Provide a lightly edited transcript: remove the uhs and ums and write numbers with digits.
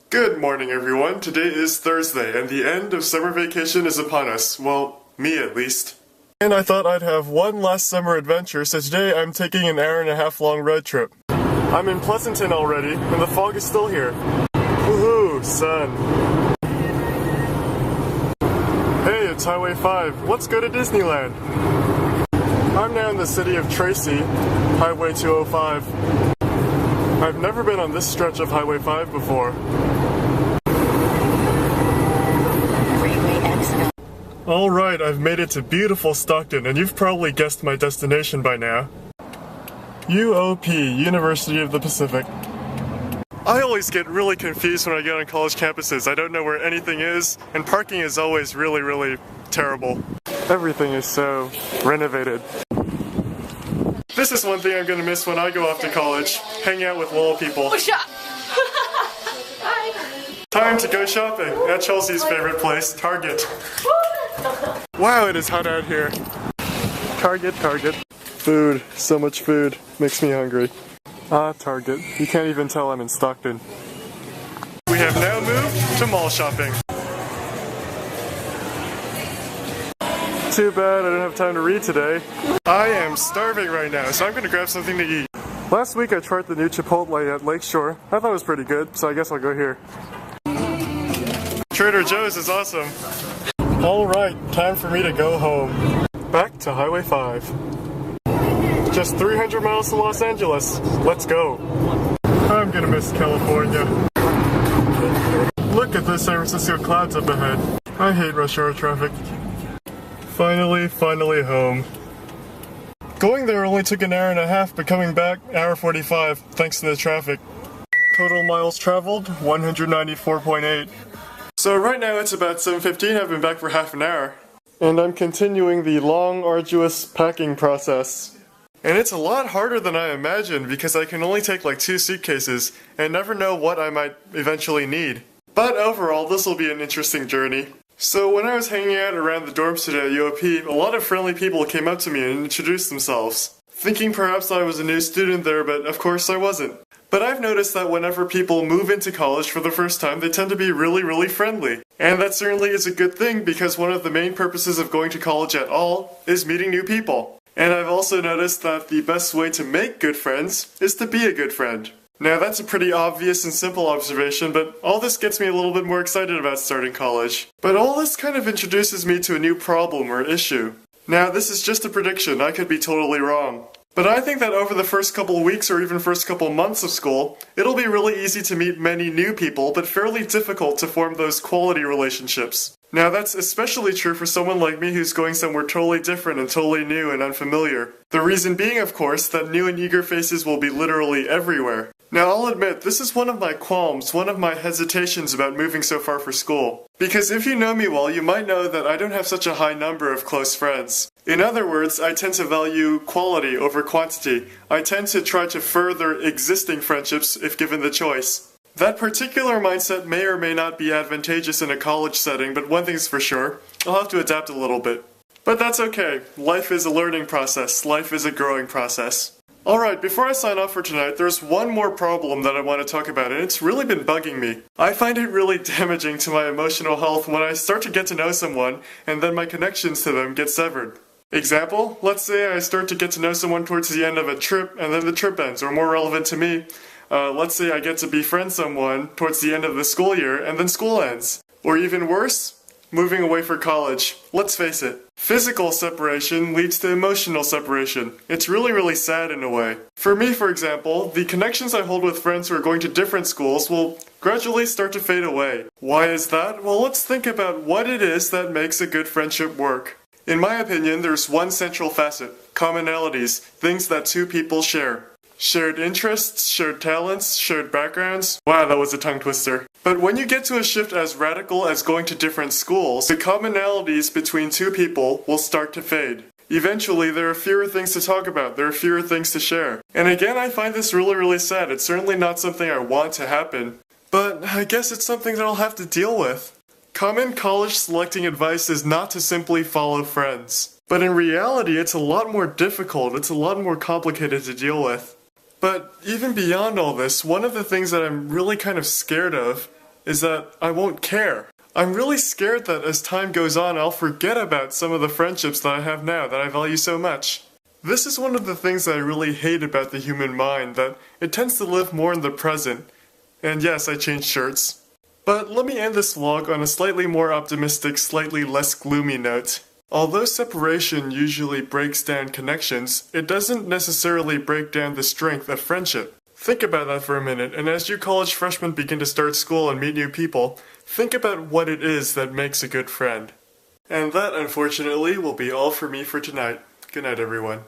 Good morning, everyone. Today is Thursday, and the end of summer vacation is upon us. Well, me at least. And I thought I'd have one last summer adventure, so today I'm taking an hour-and-a-half long road trip. I'm in Pleasanton already, and the fog is still here. Woohoo, sun. Hey, it's Highway 5. Let's go to Disneyland. I'm now in the city of Tracy, Highway 205. I've never been on this stretch of Highway 5 before. Alright, I've made it to beautiful Stockton, and you've probably guessed my destination by now. UOP, University of the Pacific. I always get really confused when I get on college campuses. I don't know where anything is, and parking is always really terrible. Everything is so renovated. This is one thing I'm gonna miss when I go off to college. Hang out with little people. Time to go shopping at Chelsea's favorite place, Target. Wow, it is hot out here. Target. Food, so much food. Makes me hungry. Ah, Target. You can't even tell I'm in Stockton. We have now moved to mall shopping. Too bad I don't have time to read today. I am starving right now, so I'm gonna grab something to eat. Last week I tried the new Chipotle at Lakeshore. I thought it was pretty good, so I guess I'll go here. Trader Joe's is awesome. Alright, time for me to go home. Back to Highway 5. Just 300 miles to Los Angeles. Let's go. I'm gonna miss California. Look at the San Francisco clouds up ahead. I hate rush hour traffic. Finally home. Going there only took an hour and a half, but coming back, hour 45, thanks to the traffic. Total miles traveled, 194.8. So right now it's about 7:15, I've been back for half an hour. And I'm continuing the long, arduous packing process. And it's a lot harder than I imagined because I can only take like 2 suitcases and never know what I might eventually need. But overall, this will be an interesting journey. So when I was hanging out around the dorms today at UOP, a lot of friendly people came up to me and introduced themselves. Thinking perhaps I was a new student there, but of course I wasn't. But I've noticed that whenever people move into college for the first time, they tend to be really friendly. And that certainly is a good thing because one of the main purposes of going to college at all is meeting new people. And I've also noticed that the best way to make good friends is to be a good friend. Now that's a pretty obvious and simple observation, but all this gets me a little bit more excited about starting college. But all this kind of introduces me to a new problem or issue. Now this is just a prediction, I could be totally wrong. But I think that over the first couple weeks or even first couple months of school, it'll be really easy to meet many new people, but fairly difficult to form those quality relationships. Now that's especially true for someone like me who's going somewhere totally different and totally new and unfamiliar. The reason being, of course, that new and eager faces will be literally everywhere. Now I'll admit, this is one of my qualms, one of my hesitations about moving so far for school. Because if you know me well, you might know that I don't have such a high number of close friends. In other words, I tend to value quality over quantity. I tend to try to further existing friendships if given the choice. That particular mindset may or may not be advantageous in a college setting, but one thing's for sure, I'll have to adapt a little bit. But that's okay. Life is a learning process. Life is a growing process. Alright, before I sign off for tonight, there's one more problem that I want to talk about, and it's really been bugging me. I find it really damaging to my emotional health when I start to get to know someone, and then my connections to them get severed. Example, let's say I start to get to know someone towards the end of a trip, and then the trip ends, or more relevant to me, let's say I get to befriend someone towards the end of the school year, and then school ends. Or even worse, moving away for college. Let's face it, physical separation leads to emotional separation. It's really sad in a way. For me, for example, the connections I hold with friends who are going to different schools will gradually start to fade away. Why is that? Well, let's think about what it is that makes a good friendship work. In my opinion, there's one central facet: commonalities, things that two people share. Shared interests, shared talents, shared backgrounds. Wow, that was a tongue twister. But when you get to a shift as radical as going to different schools, the commonalities between two people will start to fade. Eventually, there are fewer things to talk about, there are fewer things to share. And again, I find this really sad. It's certainly not something I want to happen, but I guess it's something that I'll have to deal with. Common college selecting advice is not to simply follow friends. But in reality, it's a lot more difficult, it's a lot more complicated to deal with. But even beyond all this, one of the things that I'm really kind of scared of is that I won't care. I'm really scared that as time goes on, I'll forget about some of the friendships that I have now that I value so much. This is one of the things that I really hate about the human mind, that it tends to live more in the present. And yes, I changed shirts. But let me end this vlog on a slightly more optimistic, slightly less gloomy note. Although separation usually breaks down connections, it doesn't necessarily break down the strength of friendship. Think about that for a minute, and as you college freshmen begin to start school and meet new people, think about what it is that makes a good friend. And that, unfortunately, will be all for me for tonight. Good night, everyone.